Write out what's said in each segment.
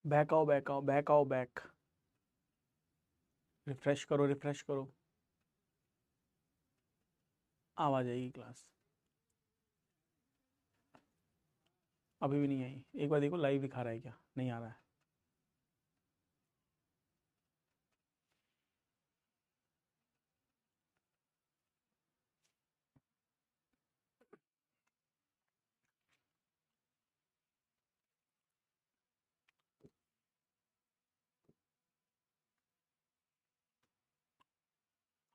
Back आओ, back आओ, back आओ, बैक। रिफ्रेश करो, रिफ्रेश करो। अब आ जाएगी क्लास। अभी भी नहीं आई। एक बार देखो लाइव दिखा रहा है क्या, नहीं आ रहा है।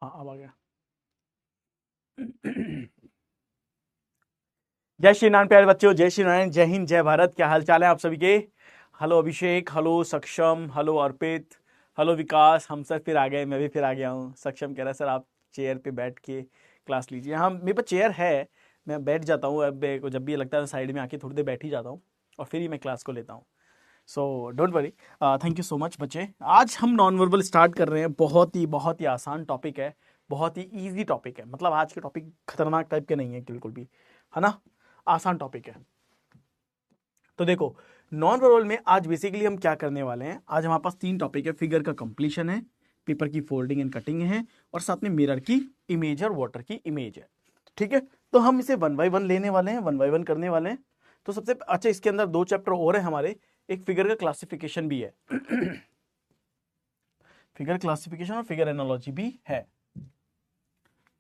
हाँ, अब आ गया। जय श्री नारायण प्यारे बच्चों, जय श्री नारायण, जय हिंद, जय भारत। क्या हाल चाल है आप सभी के? हेलो अभिषेक, हेलो सक्षम, हेलो अर्पित, हेलो विकास। हम सब फिर आ गए, मैं भी फिर आ गया हूँ। सक्षम कह रहा है सर आप चेयर पे बैठ के क्लास लीजिए। हाँ, मेरे पास चेयर है, मैं बैठ जाता हूँ। अब मेरे को जब भी लगता है साइड में आके थोड़ी देर बैठ ही जाता हूँ और फिर ही मैं क्लास को लेता हूँ। So don't worry. Thank you so much बच्चे। आज हम नॉन वर्बल स्टार्ट कर रहे हैं। बहुत ही आसान टॉपिक है, बहुत ही ईजी टॉपिक है। मतलब आज के टॉपिक खतरनाक टाइप के नहीं है बिल्कुल भी, है ना। आसान टॉपिक है। तो देखो, नॉन वर्बल में आज बेसिकली हम क्या करने वाले हैं। आज हमारे पास 3 टॉपिक है। फिगर का कंप्लीशन है, पेपर की फोल्डिंग एंड कटिंग है, और साथ में मिरर की इमेज और वाटर की इमेज है। ठीक है, तो हम इसे 1 बाय 1 लेने वाले हैं, 1 बाय 1 करने वाले हैं। तो सबसे अच्छा, इसके अंदर 2 चैप्टर और है हमारे। एक फिगर का क्लासिफिकेशन भी है फिगर क्लासिफिकेशन और फिगर एनालॉजी भी है।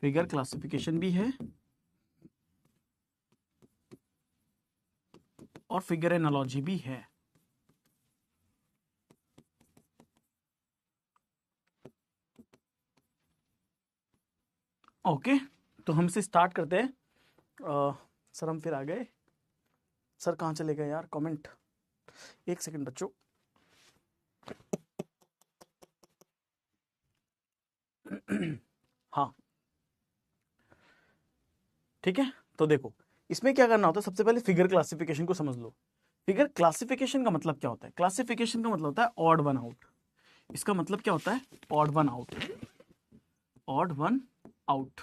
फिगर क्लासिफिकेशन भी है और फिगर एनालॉजी भी है। ओके, तो हमसे स्टार्ट करते हैं। सर हम फिर आ गए। सर कहाँ चले गए यार? कमेंट, एक सेकंड बच्चों। हाँ, ठीक है। तो देखो, इसमें क्या करना होता है, सबसे पहले फिगर क्लासिफिकेशन को समझ लो। फिगर क्लासिफिकेशन का मतलब क्या होता है? क्लासिफिकेशन का मतलब होता है ऑड वन आउट। इसका मतलब क्या होता है? Odd one out. Odd one out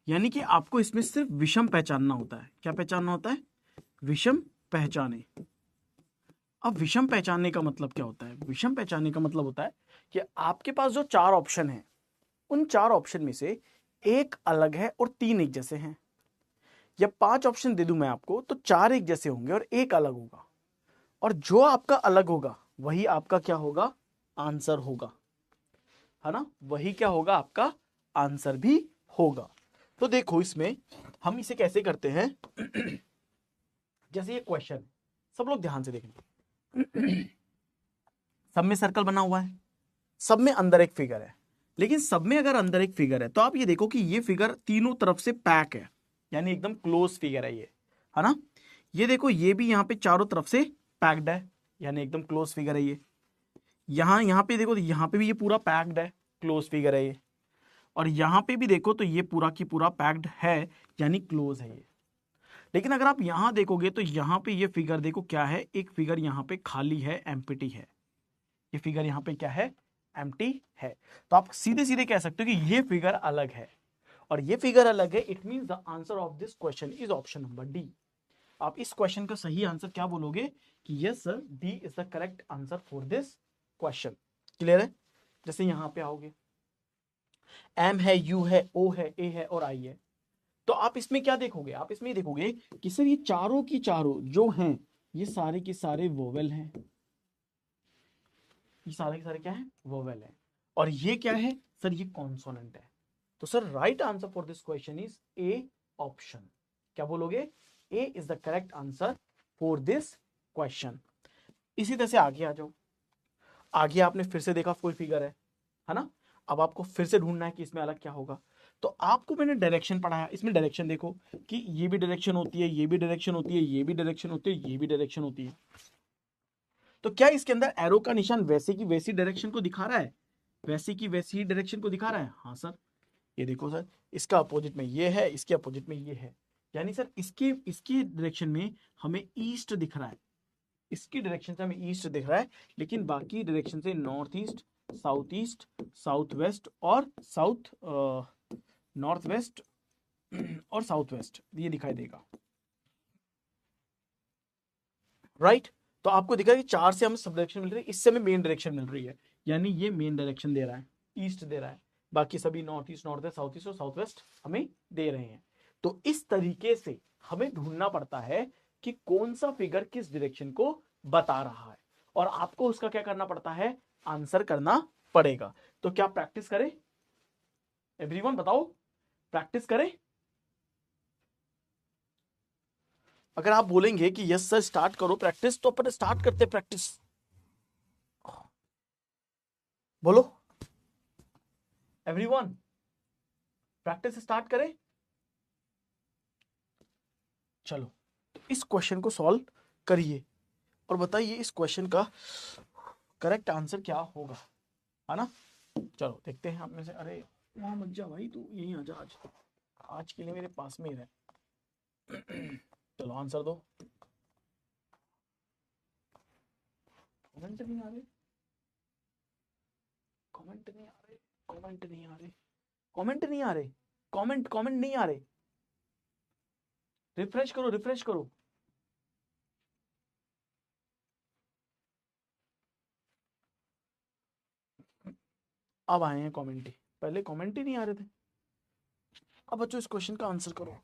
यानी कि आपको इसमें सिर्फ विषम पहचानना होता है। क्या पहचानना होता है? विषम पहचाने। अब विषम पहचानने का मतलब क्या होता है? विषम पहचानने का मतलब होता है कि आपके पास जो 4 ऑप्शन हैं, उन 4 ऑप्शन में से एक अलग है और 3 एक जैसे हैं। या 5 ऑप्शन दे दूं मैं आपको, तो 4 एक जैसे होंगे और एक अलग होगा। और जो आपका अलग होगा वही आपका क्या होगा? आंसर होगा, है ना। वही क्या होगा? आपका आंसर भी होगा। तो देखो, इसमें हम इसे कैसे करते हैं। जैसे ये क्वेश्चन, सब लोग ध्यान से देखना। सब में सर्कल बना हुआ है, सब में अंदर एक फिगर है। लेकिन सब में अगर अंदर एक फिगर है तो आप ये देखो कि ये फिगर तीनों तरफ से पैक है, यानी एकदम क्लोज फिगर है ये, है ना। ये देखो, ये भी यहां पे चारों तरफ से पैक्ड है, यानी एकदम क्लोज फिगर है ये। यहां यहां पे देखो, यहां पे भी ये पूरा पैक्ड है, क्लोज फिगर है ये। और यहां पे भी देखो तो ये पूरा की पूरा पैक्ड है, यानी क्लोज है ये। लेकिन अगर आप यहां देखोगे तो यहां पे ये फिगर देखो क्या है, एक फिगर यहां पे खाली है, एम्प्टी है। ये फिगर यहां पे क्या है? एम्प्टी है। तो आप सीधे सीधे कह सकते हो कि ये फिगर अलग है और ये फिगर अलग है। It means the answer of this question is option number D. आप इस क्वेश्चन का सही आंसर क्या बोलोगे? कि yes sir, D is the correct answer for this question. Clear है? जैसे यहां पे आओगे, एम है, यू है, ओ है, ए है और आई है। तो आप इसमें क्या देखोगे? आप इसमें देखोगे कि सर ये चारों की चारों जो हैं, ये सारे के सारे वोवेल हैं। ये सारे के सारे क्या है? वोवेल है। और ये क्या है सर? ये कॉन्सोनेंट है। तो sir right answer for this question is A option. क्या बोलोगे? A is the correct answer for this question. इसी तरह से आगे आ जाओ। आगे आपने फिर से देखा कोई फिगर है ना। अब आपको फिर से ढूंढना है कि इसमें अलग क्या होगा। तो आपको मैंने डायरेक्शन पढ़ाया, इसमें डायरेक्शन देखो कि ये भी डायरेक्शन होती है, ये भी डायरेक्शन होती है, ये भी डायरेक्शन होती है, ये भी डायरेक्शन होती है। तो क्या इसके अंदर एरो का निशान वैसे की वैसी डायरेक्शन को दिखा रहा है? वैसे की वैसी ही डायरेक्शन को दिखा रहा है? हाँ सर। ये देखो सर, इसका अपोजिट में ये है, इसके अपोजिट में ये है। यानी सर इसके इसकी डायरेक्शन में हमें ईस्ट दिख रहा है, इसकी डायरेक्शन से हमें ईस्ट दिख रहा है, लेकिन बाकी डायरेक्शन से north east, south east, south west और साउथ नॉर्थ वेस्ट और साउथ वेस्ट, ये दिखाई देगा, राइट। तो आपको दिखा कि 4 से हमें सब डायरेक्शन मिल रही है, इससे हमें मेन डायरेक्शन मिल रही है, यानी ये मेन डायरेक्शन दे रहा है, ईस्ट दे रहा है, बाकी सभी north east, north west, south east और साउथ वेस्ट हमें दे रहे हैं। तो इस तरीके से हमें ढूंढना पड़ता है कि कौन सा फिगर किस डायरेक्शन को बता रहा है, और आपको उसका क्या करना पड़ता है, आंसर करना पड़ेगा। तो क्या प्रैक्टिस करें एवरीवन, बताओ, प्रैक्टिस करें। अगर आप बोलेंगे कि यस सर स्टार्ट करो प्रैक्टिस, तो अपन स्टार्ट करते प्रैक्टिस, बोलो एवरीवन, प्रैक्टिस स्टार्ट करें। चलो, तो इस क्वेश्चन को सॉल्व करिए और बताइए इस क्वेश्चन का करेक्ट आंसर क्या होगा, है ना। चलो देखते हैं आप में से, अरे वहां मत जा भाई, तू यहीं आ जा, आज के लिए मेरे पास में ही रहे। चलो आंसर दो। कमेंट नहीं आ रहे, कमेंट नहीं आ रहे, कमेंट नहीं आ रहे, कमेंट नहीं आ रहे, कमेंट कमेंट नहीं आ रहे, रिफ्रेश करो, रिफ्रेश करो। अब आए हैं कमेंट ही, पहले कमेंट ही नहीं आ रहे थे। अब बच्चों इस क्वेश्चन का आंसर करो।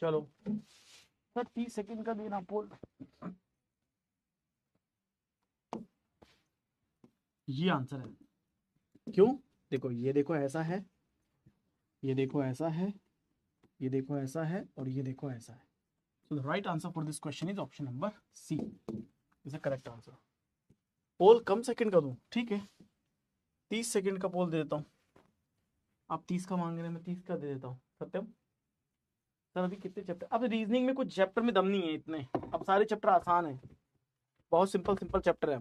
चलो सर 30 सेकंड का देना पोल, ये आंसर है। क्यों, देखो ये देखो ऐसा है, ये देखो ऐसा है, ये देखो ऐसा है और ये देखो ऐसा है। So the right answer for this question is option number C is the correct answer. Poll कम सेकंड का दूं, ठीक है, 30 सेकंड का पोल दे देता हूँ। आप 30 का मांग रहे हैं, मैं 30 का दे देता हूँ। सत्यम सर अभी कितने चैप्टर, अब रीजनिंग में कुछ चैप्टर में दम नहीं है इतने, अब सारे चैप्टर आसान है, बहुत सिंपल सिंपल चैप्टर है।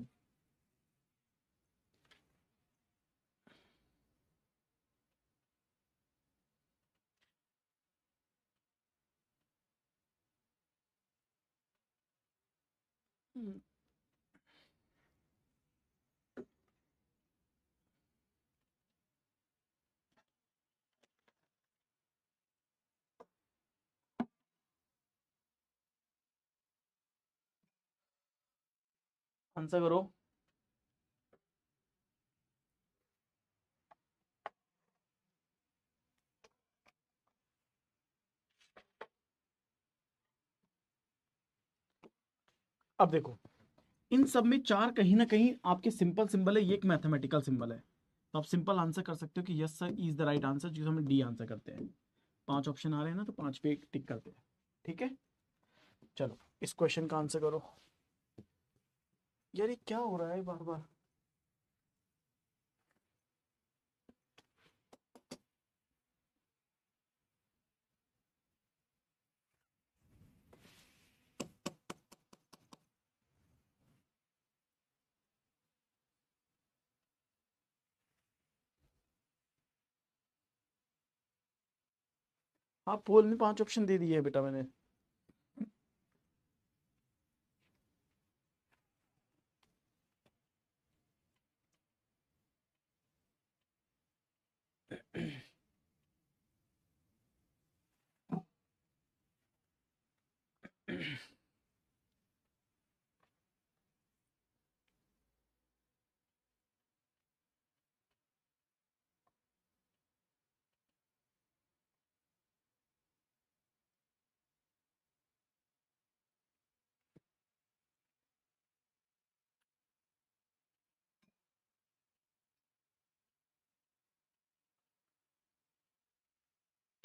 आंसर करो। अब देखो इन सब में 4 कहीं ना कहीं आपके सिंपल सिंबल है, ये एक मैथमेटिकल सिंबल है, तो आप सिंपल आंसर कर सकते हो कि yes sir is the right answer, जिसे हम डी आंसर करते हैं। 5 ऑप्शन आ रहे हैं ना, तो 5 पे टिक करते हैं, ठीक है। चलो इस क्वेश्चन का आंसर करो। यार ये क्या हो रहा है बार बार। आप पोल में 5 ऑप्शन दे दिए है बेटा मैंने।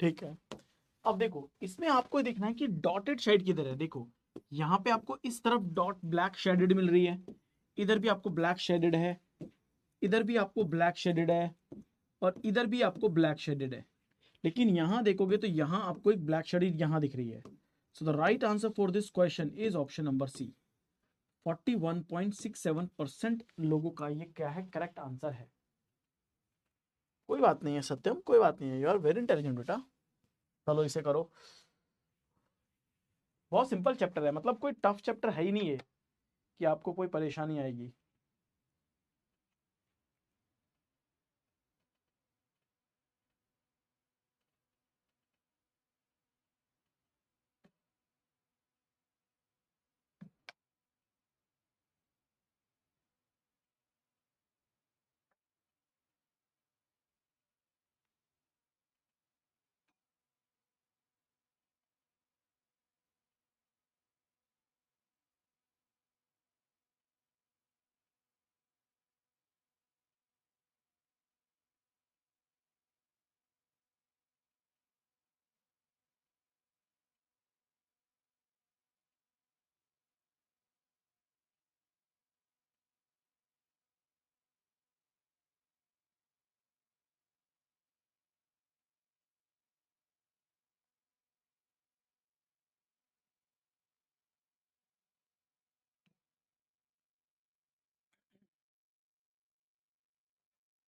ठीक है। अब देखो इसमें आपको देखना है कि डॉटेड शेड किधर है। देखो यहाँ पे आपको इस तरफ डॉट ब्लैक शेडेड मिल रही है, इधर भी आपको ब्लैक शेडेड है, इधर भी आपको ब्लैक शेडेड है, और इधर भी आपको ब्लैक शेडेड है। लेकिन यहां देखोगे तो यहां आपको एक ब्लैक शेडेड यहां दिख रही है। So the right answer for this question is option number C. 41.67% लोगों का ये क्या है, करेक्ट आंसर है। कोई बात नहीं है सत्यम, कोई बात नहीं है, यू आर वेरी इंटेलिजेंट बेटा। चलो इसे करो। बहुत सिंपल चैप्टर है, मतलब कोई टफ चैप्टर है ही नहीं है कि आपको कोई परेशानी आएगी।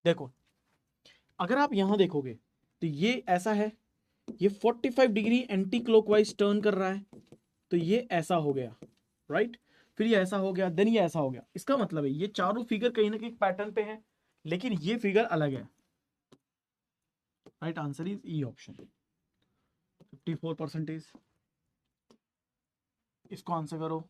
देखो अगर आप यहां देखोगे तो ये ऐसा है, ये 45 डिग्री एंटी क्लॉकवाइज टर्न कर रहा है, तो ये ऐसा हो गया, राइट। फिर ये ऐसा हो गया, देन ये ऐसा हो गया। इसका मतलब है ये चारों फिगर कहीं ना कहीं पैटर्न पे है, लेकिन ये फिगर अलग है। Right answer is E option, 54%। इसको आंसर करो।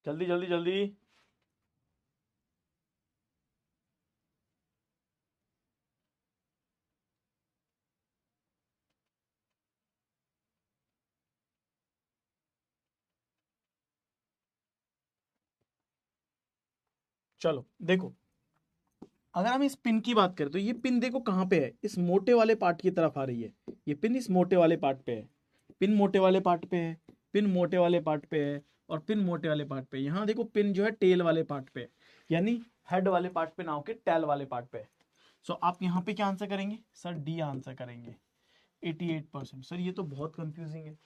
जल्दी जल्दी जल्दी। चलो देखो, अगर हम इस पिन की बात करें तो ये पिन देखो कहाँ पे है, इस मोटे वाले पार्ट की तरफ आ रही है। ये पिन इस मोटे वाले पार्ट पे है, पिन मोटे वाले पार्ट पे है, पिन मोटे वाले पार्ट पे है, और पिन मोटे वाले पार्ट पे। यहाँ देखो पिन जो है टेल वाले पार्ट पे है, यानी हेड वाले पार्ट पे ना होके टेल वाले पार्ट पे है। सो आप यहाँ पे क्या आंसर करेंगे सर, डी आंसर करेंगे। 88%। सर ये तो बहुत कंफ्यूजिंग है।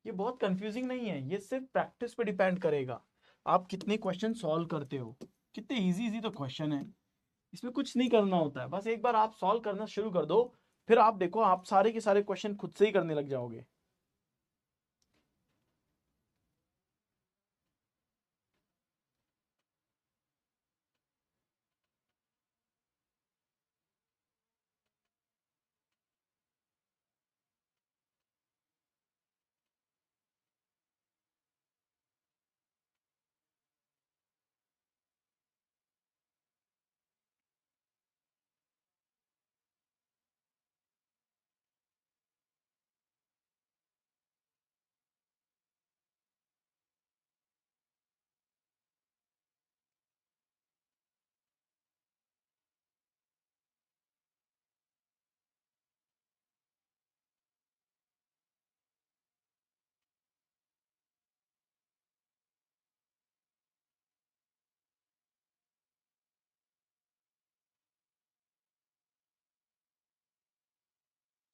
ये बहुत कंफ्यूजिंग नहीं है, ये सिर्फ प्रैक्टिस पे डिपेंड करेगा, आप कितने क्वेश्चन सॉल्व करते हो। कितने इजी इजी तो क्वेश्चन है, इसमें कुछ नहीं करना होता है, बस एक बार आप सॉल्व करना शुरू कर दो, फिर आप देखो आप सारे के सारे क्वेश्चन खुद से ही करने लग जाओगे।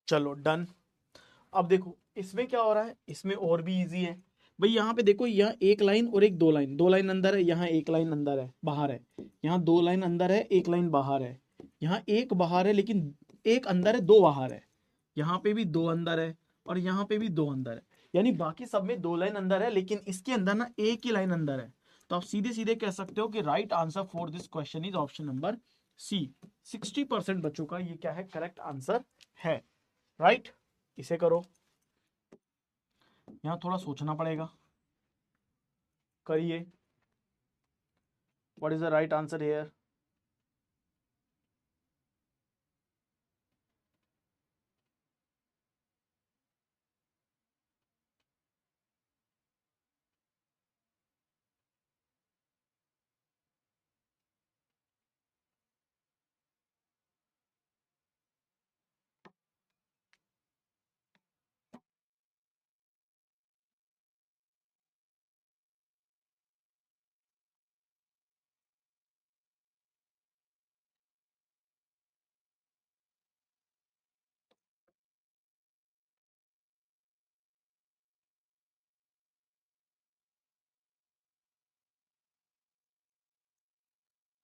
चलो डन। अब देखो इसमें क्या हो रहा है, इसमें और भी इजी है। भाई यहाँ पे देखो, यहाँ एक लाइन और एक दो लाइन, दो लाइन अंदर है, यहाँ एक लाइन अंदर है बाहर है, यहाँ दो लाइन अंदर है एक लाइन बाहर है, यहाँ एक बाहर है लेकिन एक अंदर है दो बाहर है, यहाँ पे भी दो अंदर है और यहाँ पे भी दो अंदर है, यानी बाकी सब में दो लाइन अंदर है लेकिन इसके अंदर ना एक ही लाइन अंदर है। तो आप सीधे सीधे कह सकते हो कि right answer for this question is option number C. 60% बच्चों का ये क्या है, करेक्ट आंसर है। राइट, इसे करो, यहां थोड़ा सोचना पड़ेगा, करिए। What is the right answer here?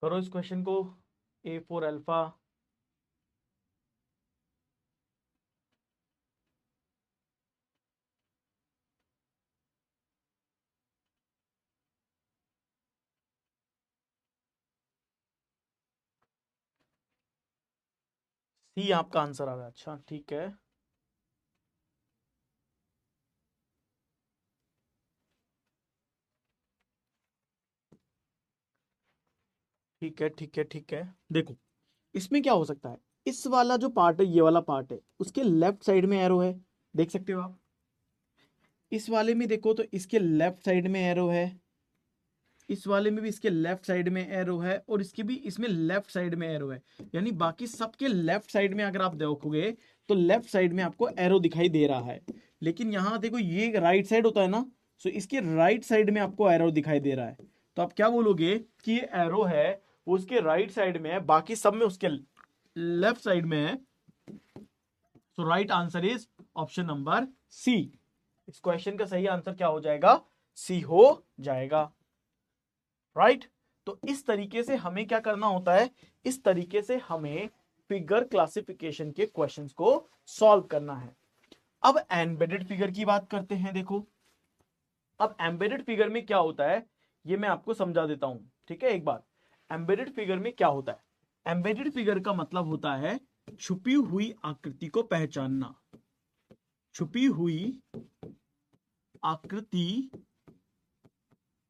करो इस क्वेश्चन को। ए फॉर अल्फा, सी आपका आंसर आ रहा है। अच्छा ठीक है, ठीक है, ठीक है, ठीक है। देखो इसमें क्या हो सकता है, इस वाला जो पार्ट है, ये वाला पार्ट है, उसके लेफ्ट साइड में एरो है, देख सकते हो आप। इस वाले में देखो तो इसके लेफ्ट साइड में एरो है, इस वाले में भी इसके लेफ्ट साइड में एरो है, और इसके भी इसमें लेफ्ट साइड में एरो है, यानी बाकी सबके लेफ्ट साइड में अगर आप देखोगे तो लेफ्ट साइड में आपको एरो दिखाई दे रहा है। लेकिन यहां देखो ये राइट साइड होता है ना, सो इसके राइट साइड में आपको एरो दिखाई दे रहा है। तो आप क्या बोलोगे कि ये एरो है वो उसके राइट साइड में है, बाकी सब में उसके लेफ्ट साइड में है। So right answer is option number C. इस क्वेश्चन का सही आंसर क्या हो जाएगा, सी हो जाएगा। राइट तो इस तरीके से हमें क्या करना होता है, इस तरीके से हमें फिगर क्लासिफिकेशन के क्वेश्चंस को सॉल्व करना है। अब एम्बेडेड फिगर की बात करते हैं। देखो अब एम्बेडेड फिगर में क्या होता है ये मैं आपको समझा देता हूं, ठीक है। एक बात, एम्बेडेड फिगर में क्या होता है, एम्बेडेड फिगर का मतलब होता है छुपी हुई आकृति को पहचानना, छुपी हुई आकृति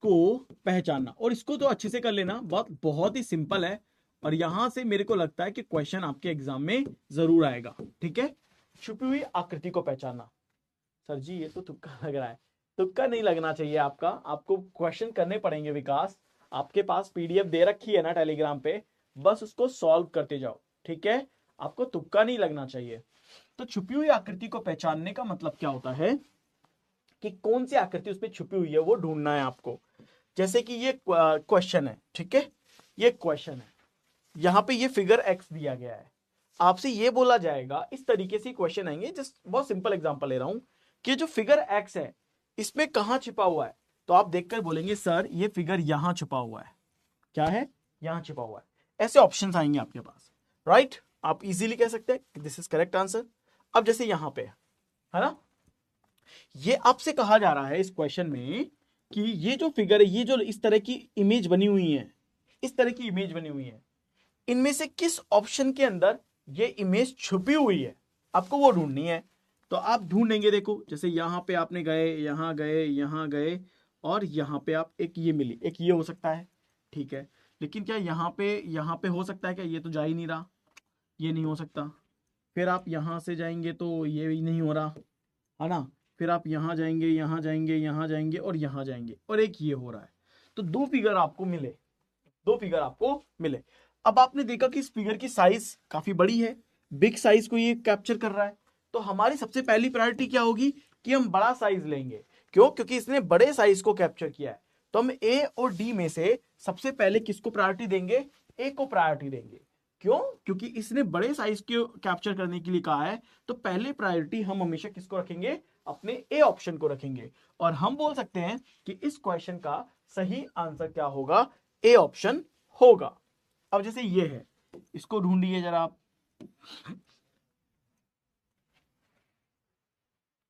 को पहचानना। और इसको तो अच्छे से कर लेना, बहुत ही सिंपल है, और यहां से मेरे को लगता है कि क्वेश्चन आपके एग्जाम में जरूर आएगा, ठीक है। छुपी हुई आकृति को पहचानना। सर जी ये तो तुक्का लग रहा है, तुक्का नहीं लगना चाहिए आपका, आपको क्वेश्चन करने पड़ेंगे। विकास आपके पास पीडीएफ दे रखी है ना टेलीग्राम पे, बस उसको सॉल्व करते जाओ, ठीक है। आपको तुक्का नहीं लगना चाहिए। तो छुपी हुई आकृति को पहचानने का मतलब क्या होता है कि कौन सी आकृति उसमें छुपी हुई है वो ढूंढना है आपको। जैसे कि ये क्वेश्चन है, ठीक है, ये क्वेश्चन है, यहां पे ये फिगर एक्स दिया गया है, आपसे ये बोला जाएगा, इस तरीके से क्वेश्चन आएंगे। जस्ट बहुत सिंपल एग्जांपल ले रहा हूं कि जो फिगर एक्स है इसमें कहां छिपा हुआ है, तो आप देखकर बोलेंगे सर ये फिगर यहां छुपा हुआ है। क्या है, यहां छुपा हुआ है। ऐसे ऑप्शंस आएंगे आपके पास, राइट। आप इजीली कह सकते हैं दिस इज करेक्ट आंसर। अब जैसे यहां पे है ना, ये आपसे कहा जा रहा है इस क्वेश्चन में कि ये जो फिगर है, ये जो इस तरह की इमेज बनी हुई है, इस तरह की इमेज बनी हुई है, इनमें से किस ऑप्शन के अंदर ये इमेज छुपी हुई है, आपको वो ढूंढनी है। तो आप ढूंढेंगे, देखो जैसे यहां पे आपने गए, यहां गए, यहां गए, और यहां पे आप एक ये मिली, एक ये हो सकता है, ठीक है। लेकिन क्या यहां पे हो सकता है क्या, ये तो जा ही नहीं रहा, ये नहीं हो सकता। फिर आप यहां से जाएंगे तो ये भी नहीं हो रहा, है ना। फिर आप यहां जाएंगे, यहां जाएंगे, यहां जाएंगे और यहां जाएंगे, और एक ये हो रहा है। तो दो फिगर आपको मिले, दो फिगर आपको मिले। अब आपने देखा कि इस फिगर की साइज काफी बड़ी है, बिग साइज को ये कैप्चर कर रहा है। तो हमारी सबसे पहली प्रायोरिटी क्या होगी कि हम बड़ा साइज लेंगे। क्यों, क्योंकि इसने बड़े साइज को कैप्चर किया है। तो हम ए और डी में से सबसे पहले किसको प्रायोरिटी देंगे, ए को प्रायोरिटी देंगे। क्यों, क्योंकि इसने बड़े साइज को कैप्चर करने के लिए कहा है, तो पहले प्रायोरिटी हम हमेशा किसको रखेंगे, अपने ए ऑप्शन को रखेंगे और हम बोल सकते हैं कि इस क्वेश्चन का सही आंसर क्या होगा, ए ऑप्शन होगा। अब जैसे ये है, इसको ढूंढिए जरा आप।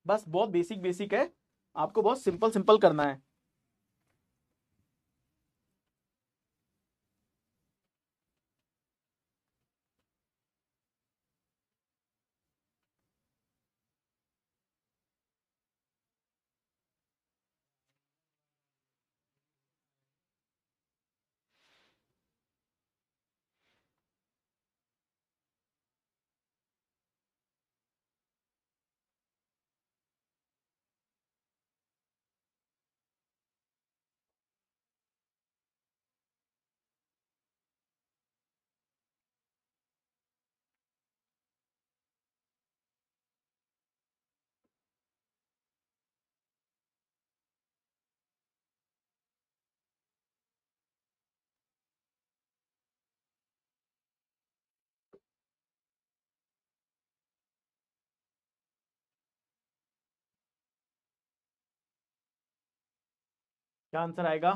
बस बहुत बेसिक बेसिक है, आपको बहुत सिंपल सिंपल करना है। क्या आंसर आएगा?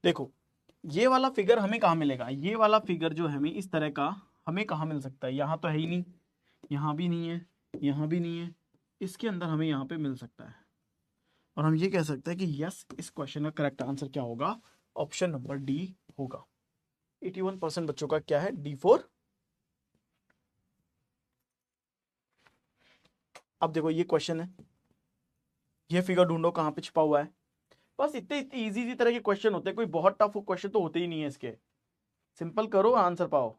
देखो, ये वाला फिगर हमें कहाँ मिलेगा? ये वाला फिगर जो है हमें इस तरह का हमें कहाँ मिल सकता है? यहाँ तो है ही नहीं, यहाँ भी नहीं है, यहाँ भी नहीं है, इसके अंदर हमें यहाँ पे मिल सकता है। और हम ये कह सकते हैं कि यस, इस क्वेश्चन का करेक्ट आंसर क्या होगा? ऑप्शन नंबर डी होगा। 81% बच्चों का क्या है? D4। अब देखो ये क्वेश्चन है, ये फिगर ढूंढो कहाँ पे छिपा हुआ है। बस इतने इतने इजी इजी तरह के क्वेश्चन होते हैं, कोई बहुत टफ क्वेश्चन तो होते ही नहीं है इसके। सिंपल करो, आंसर पाओ।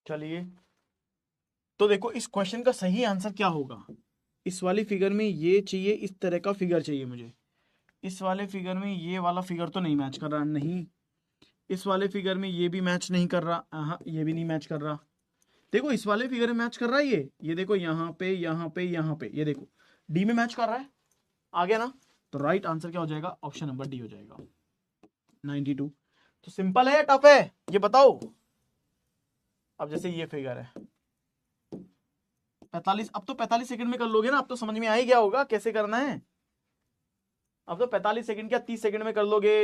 चलिए, तो देखो इस क्वेश्चन का सही आंसर क्या होगा? इस वाली फिगर में ये चाहिए, इस तरह का फिगर चाहिए मुझे। इस वाले फिगर में ये वाला फिगर तो नहीं मैच कर रहा, नहीं। इस वाले फिगर में ये भी मैच नहीं कर रहा, हाँ ये भी नहीं मैच कर रहा। देखो इस वाले फिगर में मैच कर रहा है ये देखो, यहाँ पे यहाँ पे यहाँ पे, ये देखो डी में मैच कर रहा है। आ गया ना? तो राइट आंसर क्या हो जाएगा? ऑप्शन नंबर डी हो जाएगा, 92। तो सिंपल है या टफ है, ये बताओ। अब जैसे ये फिगर है 45, अब तो 45 सेकंड में कर लोगे ना? अब तो समझ में आ ही गया होगा कैसे करना है। अब तो 45 सेकंड क्या 30 सेकंड में कर लोगे।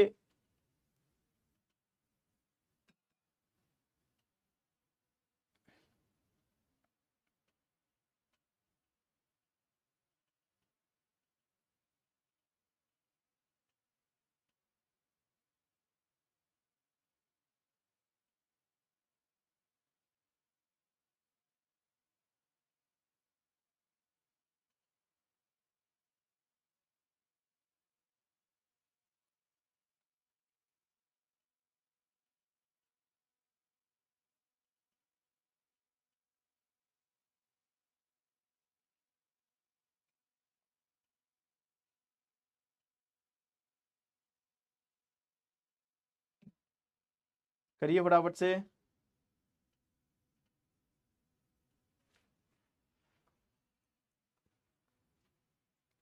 करिए फटाफट से।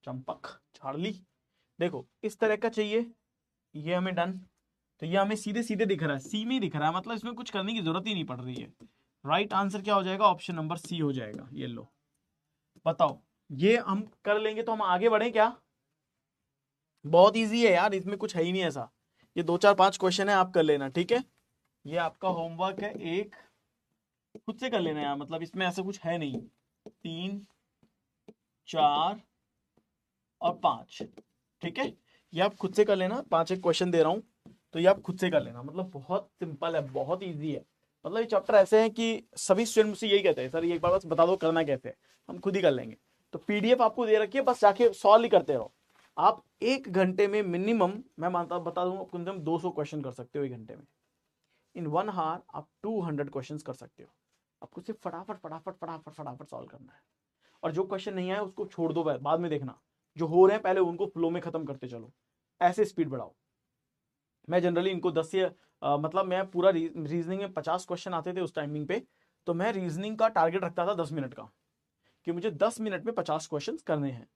चंपक, चार्ली। देखो इस तरह का चाहिए, ये हमें डन। तो ये हमें सीधे सीधे दिख रहा है, सी में ही दिख रहा है, मतलब इसमें कुछ करने की जरूरत ही नहीं पड़ रही है। राइट आंसर क्या हो जाएगा, ऑप्शन नंबर सी हो जाएगा। ये लो, बताओ ये हम कर लेंगे तो हम आगे बढ़े क्या? बहुत इजी है यार, इसमें कुछ है ही नहीं ऐसा। ये 2 4 5 क्वेश्चन है, आप कर लेना, ठीक है। ये आपका होमवर्क है, एक खुद से कर लेना यार, मतलब इसमें ऐसा कुछ है नहीं। 3 4 और 5, ठीक है। ये आप खुद से कर लेना, 5 एक क्वेश्चन दे रहा हूं, तो ये आप खुद से कर लेना, मतलब बहुत सिंपल है, बहुत इजी है। मतलब ये चैप्टर ऐसे हैं कि सभी स्टूडेंट मुझसे यही कहते हैं, सर ये एक बार बस बता दो करना कैसे है, हम खुद ही कर लेंगे। तो पीडीएफ आपको दे रखी है, बस जाके सॉल्व ही करते रहो। आप 1 घंटे में मिनिमम, मैं मानता बता दूं, कम से कम 200 क्वेश्चन कर सकते हो 1 घंटे में। इन 1 आवर आप 200 क्वेश्चन कर सकते हो। आपको सिर्फ फटाफट फटाफट फटाफट फटाफट सॉल्व करना है। और जो क्वेश्चन नहीं आए उसको छोड़ दो, बाद में देखना। जो हो रहे हैं पहले उनको फ्लो में खत्म करते चलो, ऐसे स्पीड बढ़ाओ। मैं जनरली इनको 10 से मतलब मैं पूरा रीजनिंग में 50 क्वेश्चन आते थे उस टाइमिंग पे, तो मैं रीजनिंग का टारगेट रखता था 10 मिनट का, कि मुझे 10 मिनट में 50 क्वेश्चन करने हैं।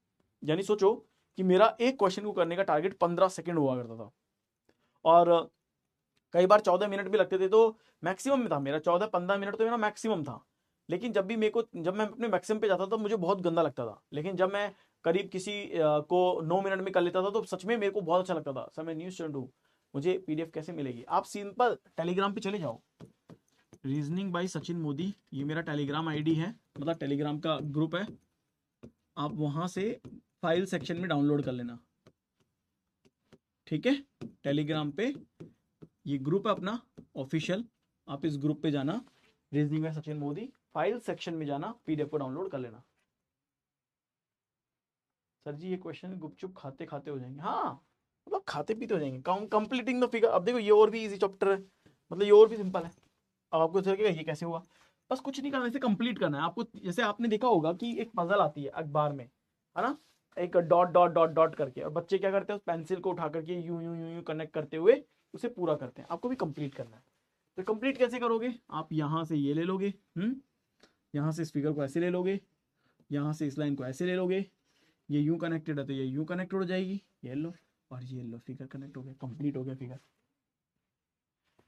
यानी सोचो कि मेरा एक क्वेश्चन को करने का टारगेट 15 सेकेंड हुआ करता था, और कई बार 14 मिनट भी लगते थे, तो मैक्सिमम में था मेरा 14 15 मिनट, तो मेरा मैक्सिमम था। लेकिन जब मैं अपने मैक्सिमम पे जाता था तो मुझे बहुत गंदा लगता था, लेकिन जब मैं करीब किसी को 9 मिनट में कर लेता था तो सच में मेरे को बहुत अच्छा लगता था। सर मैं न्यू स्टूडेंट हूँ, मुझे पीडीएफ कैसे मिलेगी? आप सिंपल टेलीग्राम पे चले जाओ, रीजनिंग बाय सचिन मोदी, ये मेरा टेलीग्राम आईडी है, मतलब टेलीग्राम का ग्रुप है। आप वहां से फाइल सेक्शन में डाउनलोड कर लेना, ठीक है। टेलीग्राम पे ये ग्रुप है अपना ऑफिशियल, आप इस ग्रुप पे जाना, reasoning bye Sachin Modi, file section में जाना, पीडीएफ को डाउनलोड कर लेना। सर जी ये क्वेश्चन गुपचुप खाते खाते हो जाएंगे, हाँ मतलब खाते पीते हो जाएंगे। कंप्लीटिंग द फिगर, अब देखो ये और भी इजी चैप्टर है, मतलब ये और भी सिंपल है। अब आपको लगेगा ये कैसे हुआ, बस कुछ नहीं करना, इसे कंप्लीट करना है आपको। जैसे आपने देखा होगा कि एक पजल आती है अखबार में, है ना, एक डॉट डॉट डॉट डॉट करके, और बच्चे क्या करते हैं, उस पेंसिल को उठा करके यूं यूं यूं यूं कनेक्ट करते हुए उसे पूरा करते हैं। आपको भी कंप्लीट करना है। तो कंप्लीट कैसे करोगे, आप यहां से ये ले लोगे, यहाँ से इस फिगर को ऐसे ले लोगे, यहाँ से इस लाइन को ऐसे ले लोगे, ये यूं कनेक्टेड है तो ये यूं कनेक्ट हो जाएगी, ये लो, और ये लो, फिगर कनेक्ट हो गया, कंप्लीट हो गया फिगर,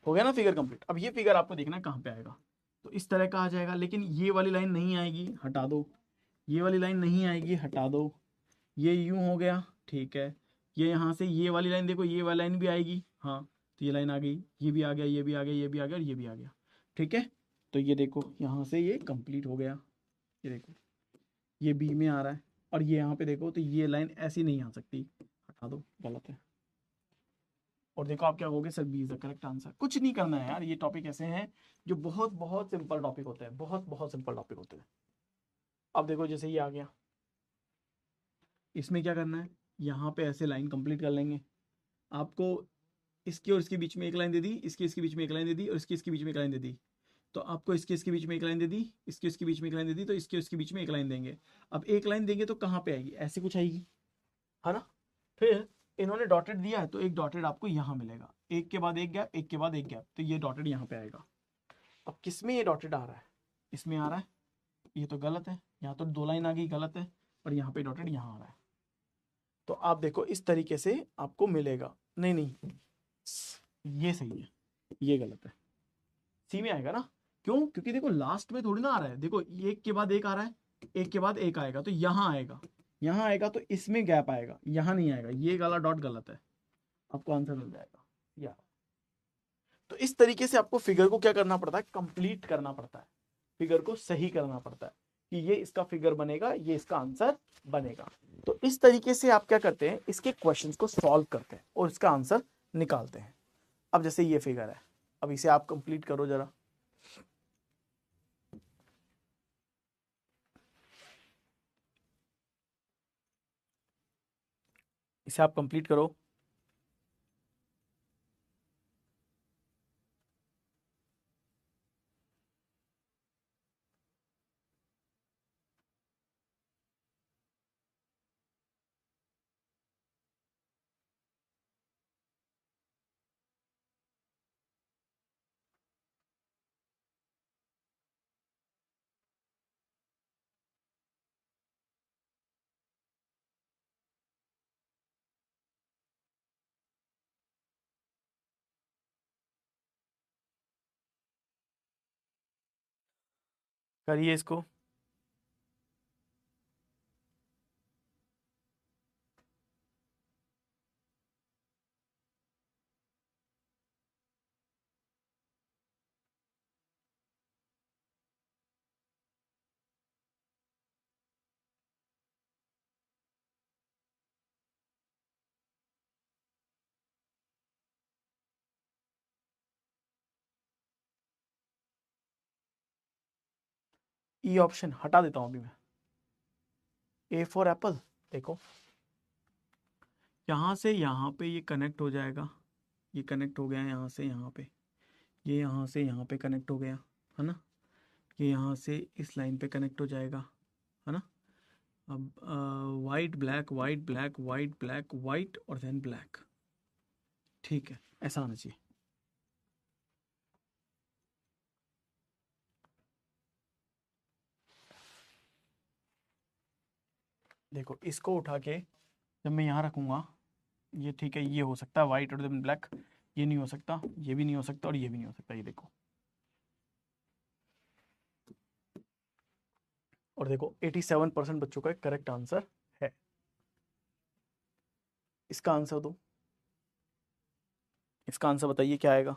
हो गया ना फिगर कंप्लीट। अब ये फिगर आपको देखना है कहाँ पे आएगा, तो इस तरह का आ जाएगा, लेकिन ये वाली लाइन नहीं आएगी, हटा दो। ये वाली लाइन नहीं आएगी, हटा दो। ये यूं हो गया, ठीक है। ये यहाँ से ये वाली लाइन देखो, ये वाली लाइन भी आएगी, हाँ, तो ये लाइन आ गई, ये भी आ गया, ये भी आ गया, ये भी आ गया, और ये भी आ गया, ठीक है। तो ये देखो यहाँ से ये कंप्लीट हो गया, ये देखो ये बी में आ रहा है, और ये यहाँ पे देखो तो ये लाइन ऐसी नहीं आ सकती, हटा दो, गलत है। और देखो आप क्या कहोगे, sir B is the correct answer. कुछ नहीं करना है यार, ये टॉपिक ऐसे हैं जो बहुत बहुत सिंपल टॉपिक होते हैं, बहुत बहुत सिंपल टॉपिक होते हैं। अब देखो जैसे ये आ गया, इसमें क्या करना है, यहाँ पे ऐसे लाइन कंप्लीट कर लेंगे। आपको इसकी और इसके बीच में एक लाइन दे दी, इसके इसके बीच में एक लाइन दे दी, और इसके इसके बीच में एक लाइन दे दी, तो आपको इसके इसके बीच में एक लाइन दे दी, इसके इसके बीच में एक लाइन दे दी, तो इसके उसके बीच में एक लाइन देंगे। अब एक लाइन देंगे तो कहाँ पे आएगी, ऐसे कुछ आएगी, है ना। फिर इन्होंने डॉटेड दिया है तो एक डॉटेड आपको यहाँ मिलेगा, एक के बाद एक गैप, एक के बाद एक गैप, तो ये डॉटेड यहाँ पे आएगा। अब किस में ये डॉटेड आ रहा है, इसमें आ रहा है, ये तो गलत है, यहाँ तो 2 लाइन आ गई, गलत है, और यहाँ पे डॉटेड यहाँ आ रहा है। तो आप देखो इस तरीके से आपको मिलेगा, नहीं नहीं ये सही है, ये गलत है, सी में आएगा ना। क्यों, क्योंकि देखो लास्ट में थोड़ी ना आ रहा है, देखो एक के बाद एक आ रहा है, एक के बाद एक आएगा, तो यहाँ आएगा, यहाँ आएगा, तो इसमें गैप आएगा, यहाँ नहीं आएगा, ये वाला डॉट गलत है, आपको आंसर मिल जाएगा या। तो इस तरीके से आपको फिगर को क्या करना पड़ता है, कंप्लीट करना पड़ता है, फिगर को सही करना पड़ता है, कि ये इसका फिगर बनेगा, ये इसका आंसर बनेगा। तो इस तरीके से आप क्या करते हैं, इसके क्वेश्चंस को सॉल्व करते हैं और इसका आंसर निकालते हैं। अब जैसे ये फिगर है, अब इसे आप कंप्लीट करो जरा, इसे आप कंप्लीट करो। करिए इसको। ई ऑप्शन हटा देता हूं अभी मैं। ए फॉर एप्पल, देखो यहां से यहां पे ये कनेक्ट हो जाएगा, ये कनेक्ट हो गया है यहाँ से यहाँ पे, ये यहाँ से यहाँ पे कनेक्ट हो गया है ना, ये यहाँ से इस लाइन पे कनेक्ट हो जाएगा है ना। अब white black white black white black white और देन ब्लैक, ठीक है, ऐसा आना चाहिए। देखो इसको उठा के जब मैं यहाँ रखूंगा, ये ठीक है, ये हो सकता है वाइट और देन ब्लैक, ये नहीं हो सकता, ये भी नहीं हो सकता और ये भी नहीं हो सकता, ये देखो। और देखो 87% बच्चों का करेक्ट आंसर है। इसका आंसर दो, इसका आंसर बताइए क्या आएगा।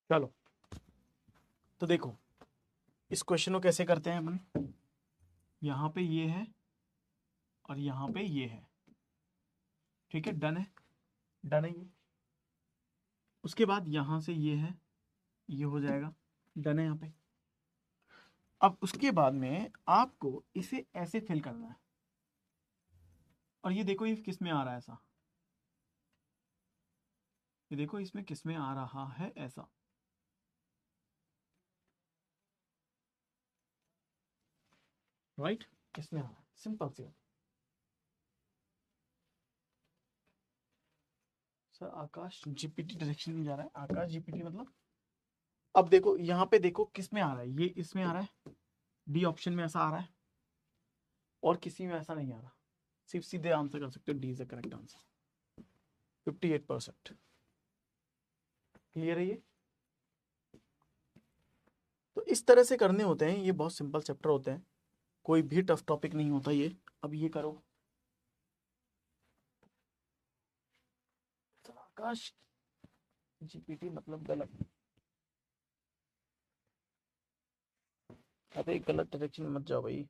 चलो तो देखो इस क्वेश्चन को कैसे करते हैं अपन, यहाँ पे ये है और यहाँ पे ये है, ठीक है, डन है, डन है ये। उसके बाद यहाँ से ये है, ये हो जाएगा, डन है यहाँ पे। अब उसके बाद में आपको इसे ऐसे फिल करना है, और ये देखो ये किस में आ रहा है ऐसा, ये देखो इसमें किस में आ रहा है ऐसा, राइट, किसमें आ रहा है, सिंपल सी। सर आकाश जीपीटी डायरेक्शन में जा रहा है, आकाश जीपीटी मतलब, अब देखो यहाँ पे देखो किस में आ रहा है, ये इसमें आ रहा है, डी ऑप्शन में ऐसा आ रहा है, और किसी में ऐसा नहीं आ रहा, सिर्फ सीधे आंसर कर सकते हो, D is the correct answer, 58%। Clear है ये। तो इस तरह से करने होते हैं, ये बहुत सिंपल चैप्टर होते हैं, कोई भी टफ टॉपिक नहीं होता ये। अब ये करो, आकाश जीपीटी मतलब गलत, अरे गलत डायरेक्शन में मत जाओ भाई।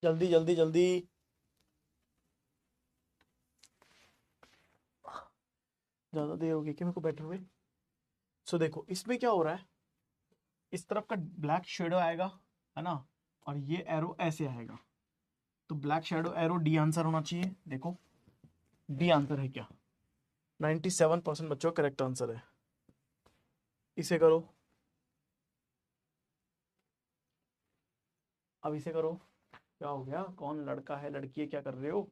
जल्दी जल्दी जल्दी, ज्यादा देर होगी कि मेरे को बैठे हुए। सो देखो इसमें क्या हो रहा है, इस तरफ का ब्लैक शेडो आएगा, है ना, और ये एरो ऐसे आएगा, तो black shadow arrow D answer होना चाहिए। देखो डी आंसर है क्या, 97% बच्चों का करेक्ट आंसर है। इसे करो, अब इसे करो। क्या हो गया, कौन लड़का है लड़की है, क्या कर रहे हो?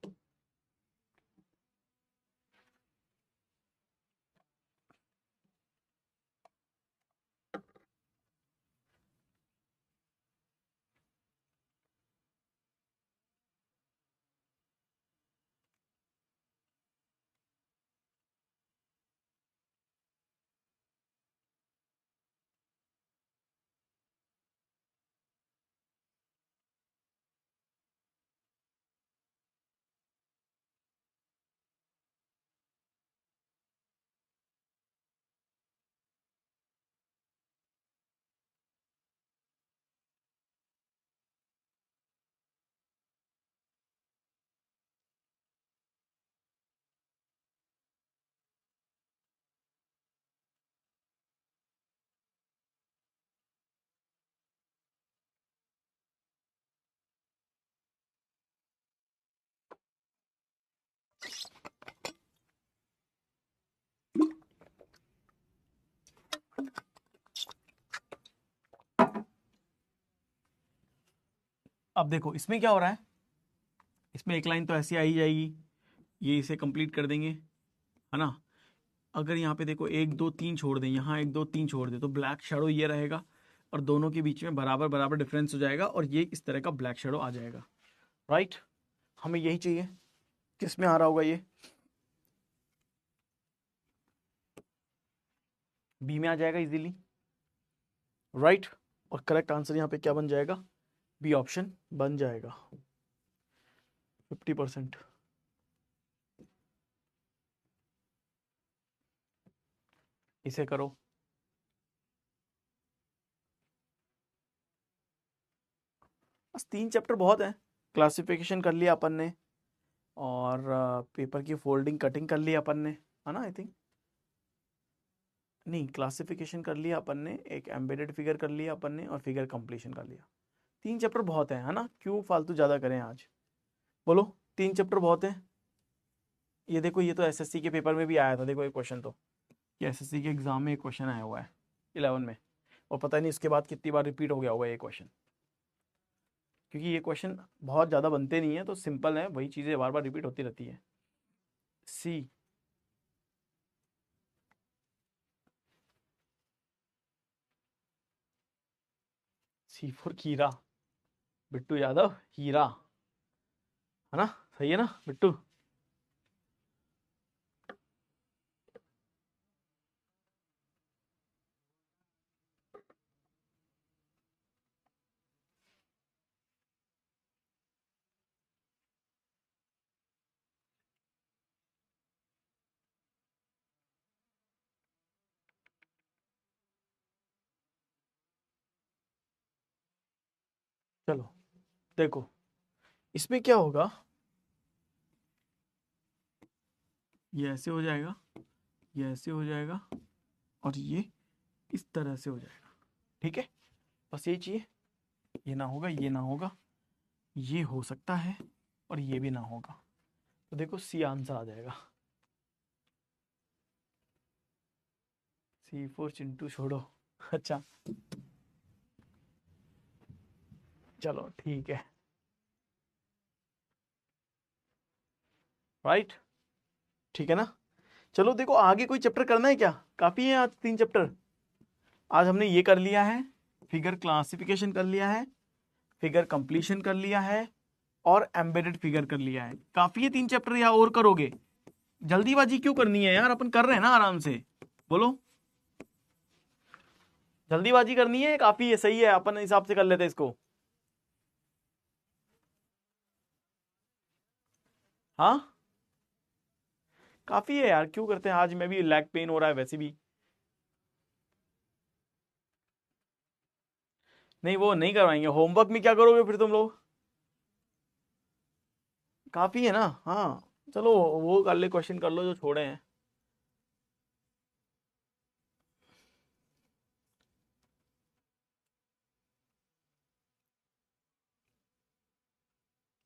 अब देखो इसमें क्या हो रहा है, इसमें एक लाइन तो ऐसी आ ही जाएगी, ये इसे कंप्लीट कर देंगे, है ना। अगर यहाँ पे देखो 1 2 3 छोड़ दें, यहाँ 1 2 3 छोड़ दें, तो ब्लैक शेडो ये रहेगा, और दोनों के बीच में बराबर बराबर डिफरेंस हो जाएगा, और ये इस तरह का ब्लैक शेडो आ जाएगा। राइट, हमें यही चाहिए। किस में आ रहा होगा ये, बी में आ जाएगा इजीली। राइट, और करेक्ट आंसर यहाँ पे क्या बन जाएगा, बी ऑप्शन बन जाएगा। 50%। इसे करो, बस 3 चैप्टर बहुत है। क्लासिफिकेशन कर लिया अपन ने, और पेपर की फोल्डिंग कटिंग कर ली अपन ने, है ना। आई थिंक नहीं, क्लासिफिकेशन कर लिया अपन ने, एक एम्बेडेड फिगर कर लिया अपन ने, और फिगर कंप्लीशन कर लिया। 3 चैप्टर बहुत है ना, क्यों फालतू ज़्यादा करें आज, बोलो। 3 चैप्टर बहुत है। ये देखो, ये तो एसएससी के पेपर में भी आया था, देखो एक क्वेश्चन तो, ये एसएससी के एग्जाम में एक क्वेश्चन आया हुआ है 11 में, और पता नहीं इसके बाद कितनी बार रिपीट हो गया होगा ये क्वेश्चन, क्योंकि ये क्वेश्चन बहुत ज़्यादा बनते नहीं है, तो सिंपल है, वही चीज़ें बार बार रिपीट होती रहती है। सी, सी फॉर खीरा, बिट्टू यादव हीरा, है ना, सही है ना बिट्टू। चलो देखो, इसमें क्या होगा, ये ऐसे हो जाएगा, ये ऐसे हो जाएगा, और ये इस तरह से हो जाएगा। ठीक है, बस यही चाहिए, ये ना होगा, ये ना होगा, ये हो सकता है, और ये भी ना होगा, तो देखो सी आंसर आ जाएगा। सी फोर चिंटू छोड़ो। अच्छा, चलो ठीक है। राइट, ठीक है ना। चलो देखो, आगे कोई चैप्टर करना है क्या, काफी है आज 3 चैप्टर। आज हमने ये कर लिया है, फिगर क्लासिफिकेशन कर लिया है, फिगर कंप्लीशन कर लिया है, और एम्बेडेड फिगर कर लिया है। काफी है 3 चैप्टर, या और करोगे? जल्दीबाजी क्यों करनी है यार, अपन कर रहे हैं ना आराम से, बोलो। जल्दीबाजी करनी है, काफी है, सही है, अपन हिसाब से कर लेते हैं इसको। हाँ, काफी है यार, क्यों करते हैं, आज मैं भी लैग पेन हो रहा है वैसे भी। नहीं, वो नहीं करवाएंगे, होमवर्क में क्या करोगे फिर तुम लोग? काफी है ना। हाँ चलो वो कर ले, क्वेश्चन कर लो जो छोड़े हैं।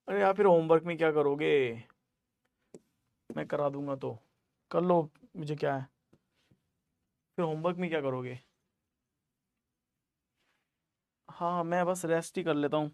अरे यार फिर होमवर्क में क्या करोगे, मैं करा दूंगा तो कर लो, मुझे क्या है। फिर होमवर्क में क्या करोगे। हाँ मैं बस रेस्ट ही कर लेता हूँ।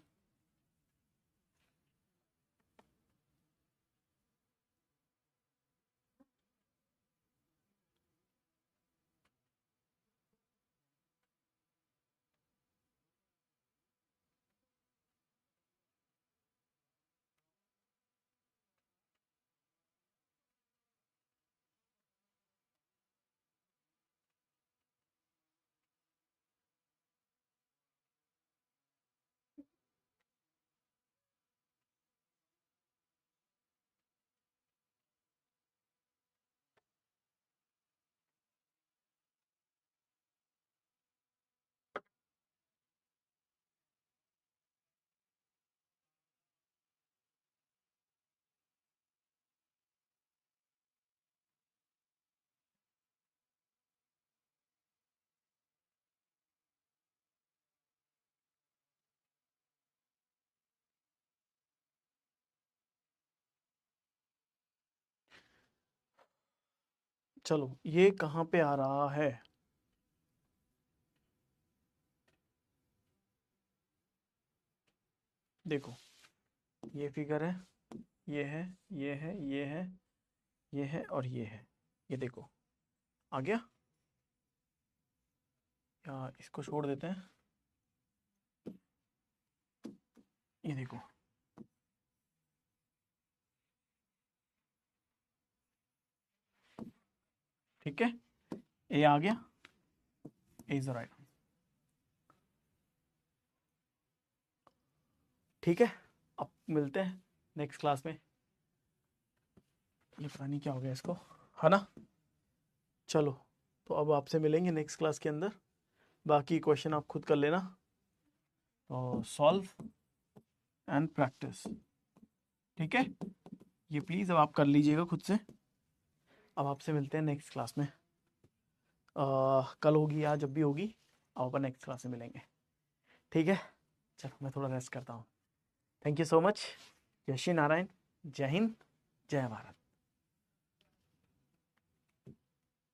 चलो ये कहाँ पे आ रहा है, देखो ये फिगर है, ये है, ये है, ये है, ये है और ये है। ये देखो आ गया, या इसको छोड़ देते हैं। ये देखो, ठीक है, ये आ गया, इज राइट। ठीक है, अब मिलते हैं नेक्स्ट क्लास में। ये पता नहीं क्या हो गया इसको, है ना। चलो तो अब आपसे मिलेंगे नेक्स्ट क्लास के अंदर, बाकी क्वेश्चन आप खुद कर लेना और सॉल्व एंड प्रैक्टिस। ठीक है, ये प्लीज़ अब आप कर लीजिएगा खुद से। अब आपसे मिलते हैं नेक्स्ट क्लास में, कल होगी या जब भी होगी, अब अपन नेक्स्ट क्लास में मिलेंगे। ठीक है, चलो मैं थोड़ा रेस्ट करता हूँ। Thank you so much. जय श्री नारायण, जय हिंद, जय भारत।